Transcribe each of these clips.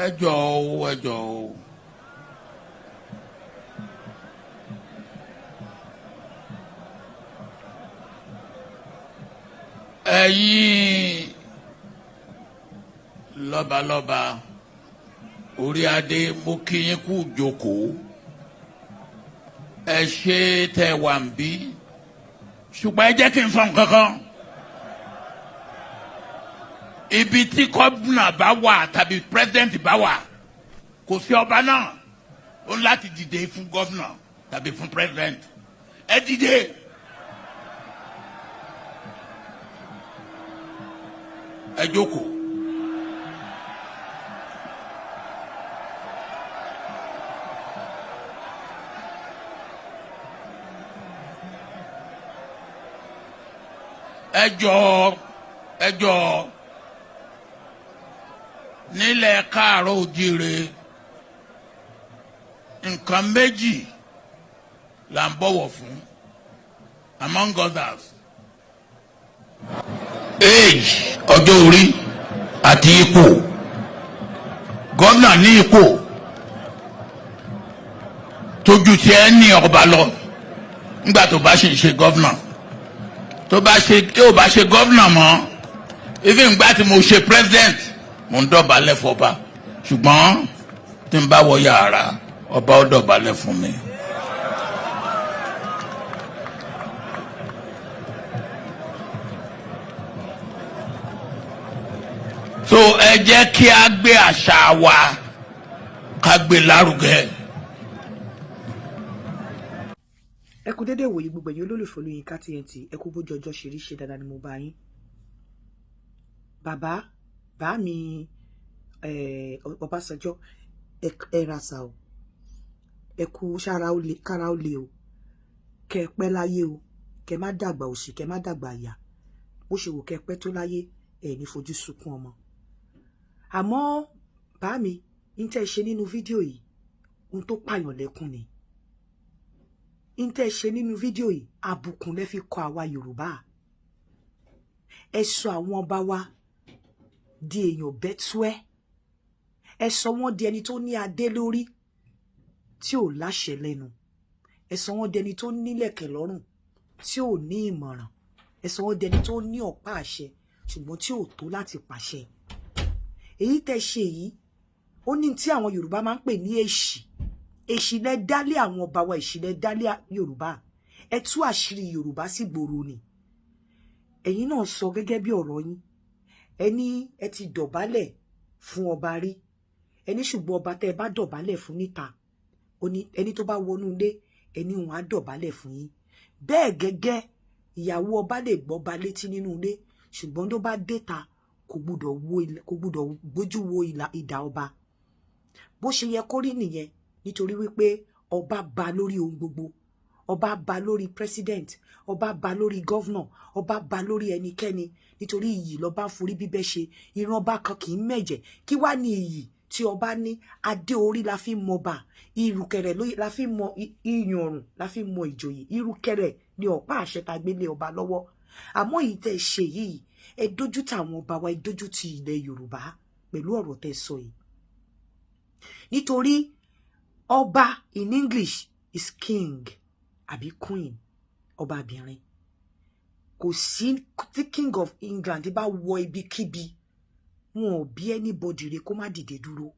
ẹ jọ̀ọ́ ẹ̀yin lọ́balọ́ba orí adé mo kí yín kú jókòó ẹ ṣe tẹ́ wà ń bí ṣùgbọ́n ẹ jẹ́ kí n sọ nǹkan kan ibi tí gómìnà bá wà tàbí pírẹsidẹ́ǹtì bá wà kò sí ọba náà ó ní láti dìde fún gómìnà tàbí fún pírẹsidẹ́ǹtì ẹ dìde. ẹ jókòó. ẹ jọ̀ọ́ nílẹ̀ káàárọ̀ oòjíire nǹkan méjì là ń bọ̀wọ̀ fún among others age ọjọ́ orí àti ipò gómìnà ní ipò tójú tí ẹ ní ọba lọ nígbà tó bá ṣe gómìnà tó bá ṣe gómìnà mọ́ even ìgbà tí mo ṣe president mo ń dọ̀bálẹ̀ fọba ṣùgbọ́n tí n bá wọ yàrá ọba ó dọ̀bálẹ̀ fún mi. so ẹ jẹ́ kí a gbé àṣà wa ká gbé lárugẹ. ẹ kú dédé wòye gbogbo ẹ̀yin olólùfẹ́ Olóyinka TNT ẹ kú bójú ọjọ́ ṣe rí ṣe dáadáa ni mo bá yín. bá mi Ọbásanjọ́ ẹ rasa o ẹ kú kára ó le o kẹ pẹ́ láyé o kẹ má dàgbà òṣì kẹ má dàgbà àyà bó ṣe wò kẹ pẹ́ tó láyé ẹ ní fojú sunkún ọmọ. àmọ́ bá mi ń tẹ́ ṣe nínú fídíò yìí ohun tó pààyàn lẹ́kún ni ń tẹ́ ṣe nínú fídíò yìí àbùkù lẹ́ fi kọ àwa Yorùbá ẹ sọ àwọn ọba wa di èèyàn bẹ́túẹ́ ẹ sọ wọ́n di ẹni tó ní adé lórí tí ò láṣẹ lẹ́nu ẹ sọ wọ́n di ẹni tó nílẹ̀kẹ̀ lọ́rùn tí ò ní ìmọ̀ràn ẹ sọ wọ́n di ẹni tó ní ọ̀pá àṣẹ ṣùgbọ́n tí ò tó láti pàṣẹ. èyí tẹ́ ṣe yìí ó ní tí àwọn Yorùbá máa ń pè ní èṣì lẹ dálé àwọn ọba wa èṣì lẹ dálé Yorùbá ẹ tú àṣírí Yorùbá sí gbòòrò ni. ẹ̀yin náà sọ gẹ́gẹ́ bí ọ̀rọ̀ yín ẹni ẹ ti dọ̀bálẹ̀ fún ọba rí ẹni ṣùgbọ́n ọba tẹ́ ẹ bá dọ̀bálẹ̀ fún níta ẹni tó bá wọnú ilé ẹni wọn á dọ̀bálẹ̀ fún yín. bẹ́ẹ̀ gẹ́gẹ́ ìyàwó ọba lè gbọ́ba létí nínú ilé ṣùgbọ́n tó bá déta kò gbúdọ̀ gbójú wo ìdá ọba. bó ṣe yẹ kó rí nìyẹn nítorí wípé ọba ba lórí ohun gbogbo ọba ba lórí president ọba ba lórí governor ọba ba lórí ẹnikẹ́ni nítorí iyì lọba ń forí bíbẹ́ ṣe ìran ọba kan kì í mẹ̀jẹ̀ kí wá ní iyì tí ọba ní adé orí la fi mọ ọba ìrùkẹ̀rẹ̀ la fi mọ iyùn ọrùn la fi mọ ìjòyè ìrùkẹ̀rẹ̀ ní ọ̀pá àṣẹ tá gbélé ọba lọ́wọ́. àmọ́ èyí tẹ́ ṣe yìí ẹ dójú tì àwọn ọba wa ẹ dójú tì ilẹ̀ Yorùbá pẹ̀lú ọ̀rọ̀ tẹ́ sọ yìí. nítorí ọba in English is king àbí queen ọbabìnrin kò sí tí king of England bá wọ ibikíbi wọn ò bí anybody rẹ̀ kó má dìde dúró.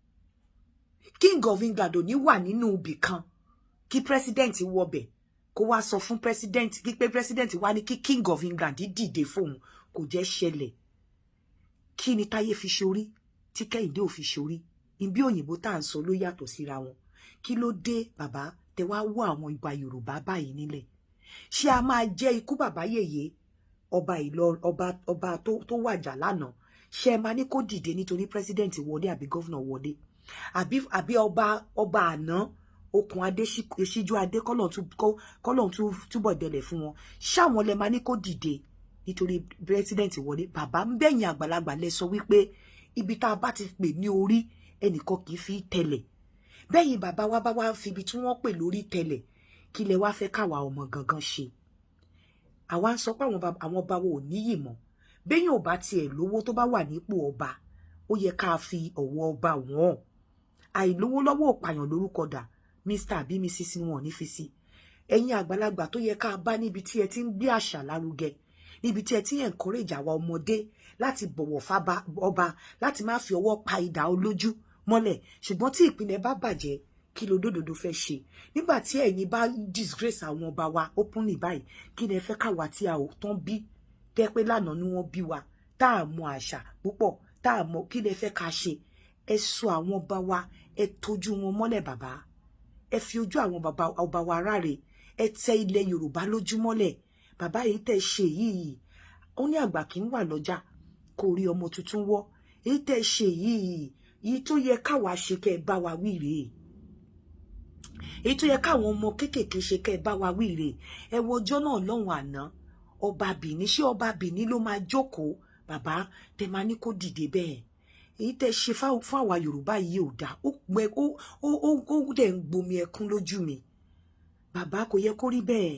king of England ò ní wà nínú ibì kan kí president wọbẹ̀ kó wá sọ fún president kí pé president wá ní kí king of England dìde fóun kò jẹ́ ṣẹlẹ̀. kí ni táyé fi ṣorí tí kẹ́hìndé ò fi ṣorí ibi òyìnbó tá à ń sọ ló yàtọ̀ síra wọn. kí ló dé bàbá tẹ wá wọ àwọn ìgbà Yorùbá báyìí nílẹ̀ ṣé a máa jẹ́ ikú bàbá yèyé ọba Ìlọrin ọba tó wàjà lánàá ṣé ẹ máa ní kó dìde nítorí president wọlé àbí governor wọlé àbí ọba àná okùn adé ṣíjú adé kọ́lọ̀ túbọ̀ dẹlẹ̀ fún wọn ṣáwọn lẹ máa ní kó dìde nítorí president wọlé. bàbá ń bẹ̀yìn àgbàlagbà lẹ sọ wípé ibi tá a bá ti pè ní orí ẹnìkan kì í fi tẹ̀lẹ̀ bẹ́yìn bàbá wa bá wá fi ibi tí wọ́n pè lórí tẹ̀lẹ̀ kí lẹ wá fẹ́ káwa ọmọ gangan ṣe. àwa ń sọ pé àwọn ọba wo ò níyì mọ́ bẹ́yìn ò bá tiẹ̀ lówó tó bá wà nípò ọba ó yẹ ká fi ọ̀wọ̀ ọba wọn àìlówó lọ́wọ́ òpàyàn lórúkọ dà Mr àbí Mrs wọn ní fi sí ẹ̀yin àgbàlagbà tó yẹ ká bá níbi tí ẹ ti ń gbé àṣà lárugẹ níbi tí ẹ ti ń encourage àwa ọmọdé láti bọ̀wọ̀ fábá ọba láti má fi ọwọ́ pa idà olójú mọ́lẹ̀ ṣùgbọ́n tí ìpínlẹ̀ bá bàjẹ́ kí ló dòdòdó fẹ́ ṣe nígbà tí ẹ̀yin bá disgrace àwọn ọba wa openly báyìí kí ni ẹ fẹ́ káwa tí a ò tán bí tẹ́ pé lánàá ni wọ́n bí wa tá a mọ àṣà púpọ̀ tá a mọ kí ni ẹ fẹ́ ká ṣe ẹ sọ àwọn ọba wa ẹ tọ́jú wọn mọ́lẹ̀ bàbá ẹ fi ojú àwọn ọba wa ráre ẹ tẹ ilẹ̀ Yorùbá lójú mọ́lẹ̀ bàbá yìí tẹ́ ṣe yìí ó ní àgbà kì í wà lọ́jà kò rí ọmọ tuntun wọ́ èyí tẹ́ ṣe yìí tó yẹ káwa ṣe kẹ́ ẹ bá wa wí rèé èyí tó yẹ káwọn ọmọ kéékèèké ṣe kẹ́ ẹ bá wa wí rèé ẹ wo ọjọ́ náà lọ́hùn àná ọba Bìní ṣé ọba Bìní ló máa jókòó bàbá tẹ máa ní kó dìde bẹ́ẹ̀ èyí tẹ́ ṣe fún àwa Yorùbá yìí ò dáa ó dẹ̀ ń gbomi ẹkún lójú mi bàbá kò yẹ kó rí bẹ́ẹ̀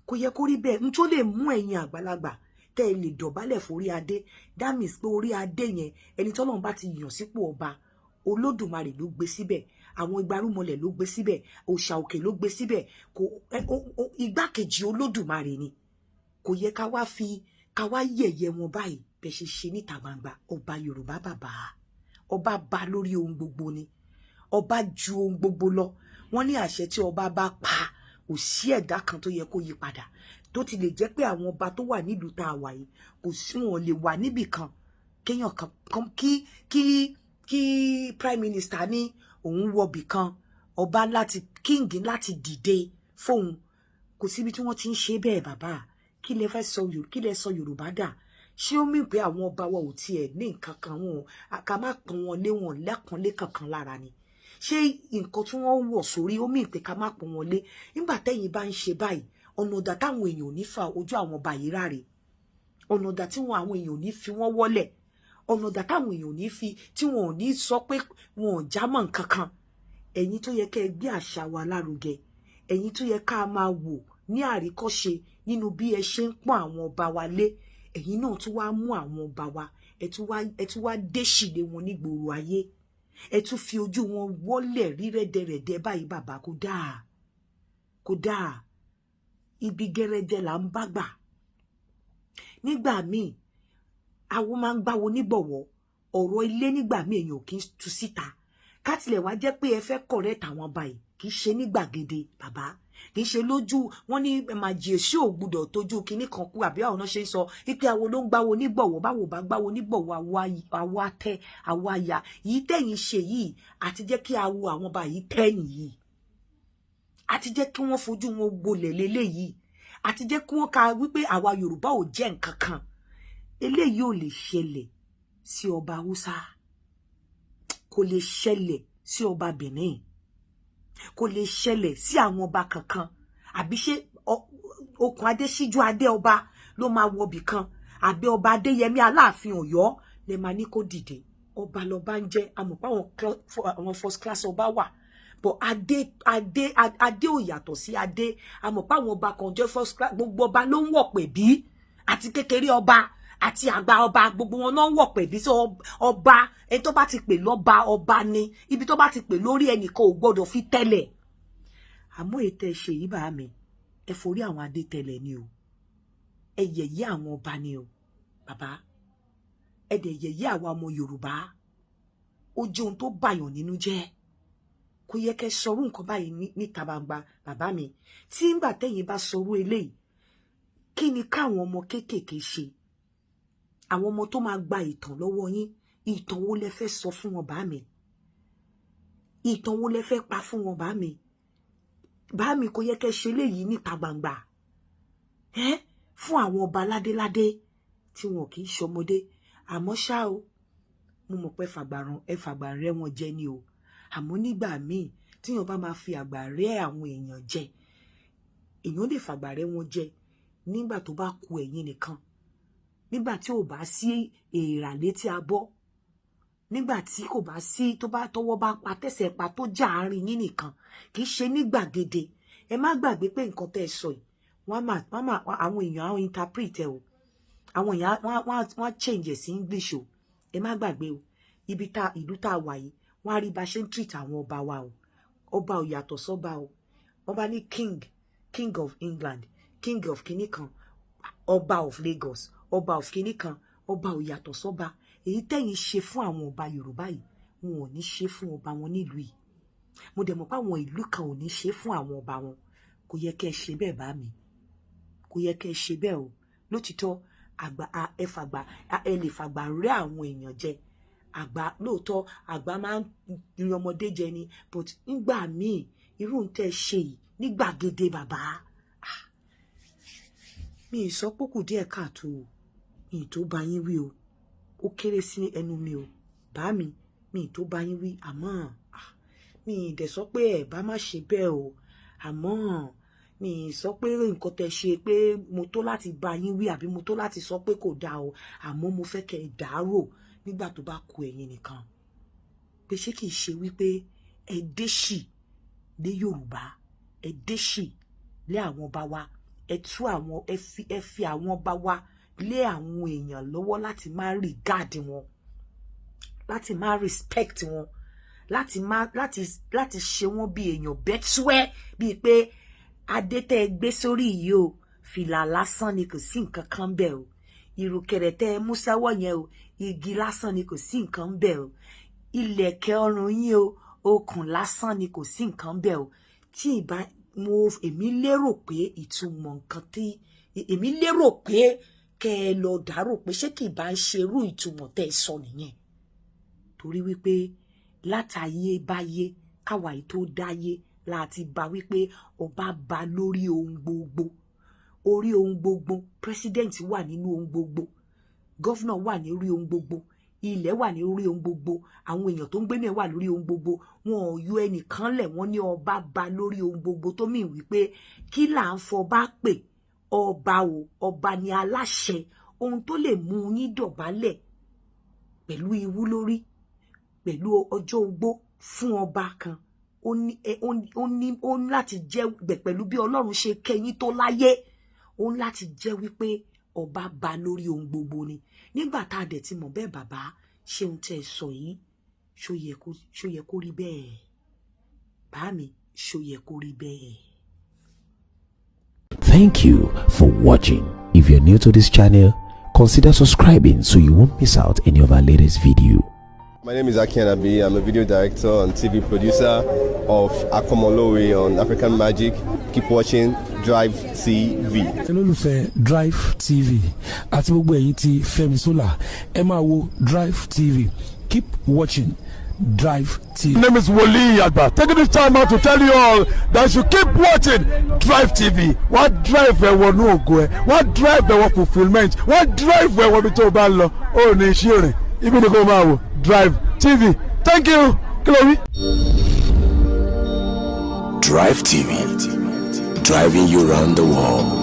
kò yẹ kó rí bẹ́ẹ̀ n tó lè mú ẹ̀yin àgbàlagbà tẹ́ ẹ lè dọ̀bálẹ̀ forí adé that means pé orí adé yẹn ẹni tọ́lọ́run bá ti yàn sípò ọba Olódùmarè ló gbé síbẹ̀ àwọn igbarúmọlẹ̀ ló gbé síbẹ̀ òòṣà òkè ló gbé síbẹ̀ kò igbákejì Olódùmarè ni kò yẹ ká wá yẹ̀yẹ́ wọn báyìí bẹ́ẹ̀ ṣe ṣe níta gbangba ọba Yorùbá bàbá ọba bá lórí ohun gbogbo ni ọba ju ohun gbogbo lọ wọ́n ní àṣẹ tí ọba bá pa kò sí ẹ̀dá kan tó yẹ kó yí padà tó ti lè jẹ́ pé àwọn ọba tó wà nílùú tá a wà yìí kò sí wọn lè wà níbì kan kéèyàn kan kí prime minister ní òun wọbì kan ọba láti king láti dìde fóun kò síbi tí wọ́n ti ń ṣe bẹ́ẹ̀ bàbá kí lẹ sọ Yorùbá dà ṣé ó mì pé àwọn ọba wa ò tiẹ̀ ní nǹkan kan wọn ká má pọ́n wọn lé wọn lẹ́kànlé kankan lára ni ṣé nǹkan tí wọ́n wọ̀ sórí ó mì pé ká má pọ́n wọn lé nígbà tẹ́yìn bá ń ṣe báyìí ọ̀nà ọ̀dà táwọn èèyàn ò ní fa ojú àwọn ọba yìí ráre ọ̀nà ọ̀dà tí àwọn èèyàn ò ní fi wọ́n wọ́lẹ̀ ọ̀nà ọ̀dà táwọn èèyàn ò ní fi tí wọn ò ní sọ pé wọn ò já mọ́ nǹkan kan ẹ̀yin tó yẹ kẹ́ ẹ gbé àṣà wa lárugẹ ẹ̀yin tó yẹ ká máa wò ní àríkọ́ṣe nínú bí ẹ ṣe ń pọ́n àwọn ọba wa lé ẹ̀yin náà tún wá mú àwọn ọba wa ẹ tún wá déṣìlẹ̀ wọn nígboro ayé ẹ tún fi ojú wọn wọ́lẹ̀ rí rẹ́dẹ̀rẹ̀dẹ̀ báyìí bàbá kò dáa ibi gẹ́rẹ́dẹ́ là ń bá gbà nígbà míì àwọn máa ń gbáwo nígbọ̀wọ́ ọ̀rọ̀ ilé nígbà míì èèyàn kì í tú síta kátilẹ̀ wá jẹ́ pé ẹ fẹ́ correct àwọn ọba yìí kì í ṣe ní gbàgede bàbá kì í ṣe lójú wọn ní màjèṣí ò gbúdọ̀ tójú kinní kan kú àbí àwọn náà ṣe ń sọ wípé àwọn ló ń gbáwo nígbọ̀wọ́ báwo bá gbáwo nígbọ̀wọ́ àwọ̀ atẹ àwọ̀ àyà yìí tẹ̀yìn ṣe yìí àti jẹ́ kí àwọ̀ àwọn ọba yìí tẹ̀yìn yìí àti jẹ́ kí wọ́n fojú wọn gbolẹ̀ lélẹ́yìí àti jẹ́ kí wọ́n ka wípé àwa Yorùbá ò jẹ́ nǹkan kan eléyìí ò lè ṣẹlẹ̀ sí ọba Hausa kò lè ṣẹlẹ̀ sí ọba Benin kò lè ṣẹlẹ̀ sí àwọn ọba kankan àbí ṣé okùn adé síjú adé ọba ló máa wọbì kan àbí ọba Adéyẹmí Aláàfin Ọ̀yọ́ lè máa ní kó dìde ọba lọba ń jẹ́ àmọ̀pá àwọn first class ọba wà but adé ò yàtọ̀ sí adé àmọ̀pá àwọn ọba kan jẹ́ first class gbogbo ọba ló ń wọ̀ pẹ̀bí àti kékeré ọba àti àgbà ọba gbogbo wọn náà ń wọ̀ pẹ̀bí sí ọba ẹni tó bá ti pè lọ́ba ọba ni ibi tó bá ti pè lórí ẹnìkan ò gbọ́dọ̀ fi tẹ́lẹ̀ àmọ́ ètò ẹ̀ṣẹ̀ yìí bá mi ẹ forí àwọn adé tẹ́lẹ̀ ni o ẹ yẹ̀yẹ́ àwọn ọba ni o bàbá ẹ dẹ̀ yẹ̀yẹ́ àwa ọmọ Yorùbá ó jẹ́ ohun tó bàyàn nínú jẹ́ kò yẹ kẹ́ sọrú nǹkan báyìí níta gbangba bàbá mi tí ńgbà tẹ́yìn bá sọrú eléyìí kí ni káwọn ọmọ kéékèèké ṣe àwọn ọmọ tó máa gba ìtàn lọ́wọ́ yín ìtàn wo lẹ fẹ́ sọ fún wọn bá mi ìtàn wo lẹ fẹ́ pa fún wọn bá mi kò yẹ kẹ́ ṣe léyìí níta gbangba fún àwọn ọba ládéládé tí wọn kì í ṣọmọdé àmọ́ ṣá o mo mọ̀ pé ẹ fàgbà rẹ́ wọn jẹ ni o àmọ́ nígbà míì tíyàn bá máa fi àgbà rẹ́ àwọn èèyàn jẹ èèyàn lè fàgbà rẹ́ wọn jẹ nígbà tó bá ku ẹ̀yin nìkan nígbà tí ò bá sí èèrà létí abọ́ nígbà tí kò bá sí tó bá tọwọ́ bá pa tẹ̀sẹ̀ pa tó jà àárín yín nìkan kì í ṣe ní gbàgede ẹ má gbàgbé pé nǹkan tẹ́ ẹ sọ yìí àwọn èèyàn àwọn interpret ẹ o àwọn èèyàn wọ́n change sí English o ẹ má gbàgbé o ìlú tá wà yìí wọ́n á rí bá ṣe ń treat àwọn ọba wa o ọba ò yàtọ̀ sọ́ba o ọba ní king of England king of kinní kan ọba of Lagos ọba of kinní kan ọba ò yàtọ̀ sọ́ba èyí tẹ́yìn ṣe fún àwọn ọba Yorùbá yìí wọn ò ní ṣe fún ọba wọn nílùú yìí mo dẹ̀ mọ̀ pé àwọn ìlú kan ò ní ṣe fún àwọn ọba wọn kò yẹ kẹ́ ẹ ṣe bẹ́ẹ̀ bá mi kò yẹ kẹ́ ẹ ṣe bẹ́ẹ̀ o lótìtọ́ àgbà ẹ lè fàgbà rẹ́ àwọn èèyàn jẹ àgbà lóòótọ́ àgbà máa ń rin ọmọdé jẹ ni but nígbà míì irú ń tẹ́ ṣe yìí ní gbàgede bàbá mi ì sọ pé kù díẹ̀ káàtó o mi ì tó bá yín wí o ó kéré sí ẹnu mi o bá mi ì tó bá yín wí àmọ́ mi ì dẹ̀ sọ pé ẹ̀ bá má ṣe bẹ́ẹ̀ o àmọ́ mi ì sọ pé nǹkan tẹ́ ṣe pé mo tó láti bá yín wí àbí mo tó láti sọ pé kò dáa o àmọ́ mo fẹ́ kẹ́ ẹ dàárò nígbà tó bá kù ẹ̀yin nìkan pé ṣé kìí ṣe wípé ẹ déṣì lé Yorùbá ẹ déṣì lé àwọn ọba wa ẹ tú àwọn ẹ fi àwọn ọba wa lé àwọn èèyàn lọ́wọ́ láti má regard wọn láti má respect wọn láti ṣe wọn bí èèyàn bẹ́túẹ́ bíi pé adé tẹ́ ẹ gbé sórí yìí o fìlà lásán ni kò sí nǹkan kan bẹ́ẹ̀ o ìrùkẹ̀rẹ̀ tẹ́ ẹ mú sáwọ́ yẹn o igi lásán ni kò sí nǹkan bẹ́ẹ̀ o ìlẹ̀kẹ̀ ọrùn yín o okùn lásán ni kò sí nǹkan bẹ́ẹ̀ o tí ìbá èmi lérò pé ìtumọ̀ nǹkan tí èmi lérò pé kẹ́ ẹ lọ dárò pé ṣé kì í bá ń ṣerú ìtumọ̀ tẹ́ ẹ sọ nìyẹn torí wípé látàyé báyé káwa yìí tó dáyé láti bá wípé ọba bá lórí ohun gbogbo orí ohun gbogbo president wà nínú ohun gbogbo governor wà ní orí ohun gbogbo ilẹ̀ wà ní orí ohun gbogbo àwọn èèyàn tó ń gbé náà wà lórí ohun gbogbo wọn ò yọ ẹnìkan lẹ̀ wọ́n ní ọba bá lórí ohun gbogbo tó mì wípé kí là ń fọba pè ọba o ọba ni aláṣẹ ohun tó lè mú yín dọ̀bálẹ̀ pẹ̀lú iwú lórí pẹ̀lú ọjọ́ ogbó fún ọba kan ó ní láti jẹ́ pẹ̀lú bí Ọlọ́run ṣe kẹ́yìn tó láyé ó ní láti jẹ́ wípé ọba bá lórí ohun gbogbo ni nígbà tá a dẹ̀ ti mọ̀ bẹ́ẹ̀ bàbá ṣé ohun tẹ́ ẹ sọ yìí ṣó yẹ kó rí bẹ́ẹ̀ bá mi ṣó yẹ kó rí bẹ́ẹ̀. Thank you for watching. If you're new to this channel, consider subscribing so you won't miss out any of our latest video. My name is Aki Anabi. I'm a video director and TV producer of Awon Loba on African Magic. Keep watching Drivetv. olólùfẹ́ Drivetv àti gbogbo ẹ̀yin tí Fẹ́mi Sola ẹ máa wo Drivetv. Keep watching Drivetv. My name is Wole Agba. Taking this time out to tell you all that you keep watching Drivetv. What drive ẹ̀wọ̀ ní ògo ẹ̀? What drive ẹ̀wọ̀ fulfilment? What drive ẹ̀wọ̀ bí tó o bá lọ? Ó ní iṣẹ́ rìn. Ibi ni kò máa wò Drivetv. Thank you. Chloe. Drivetv, driving you around the world.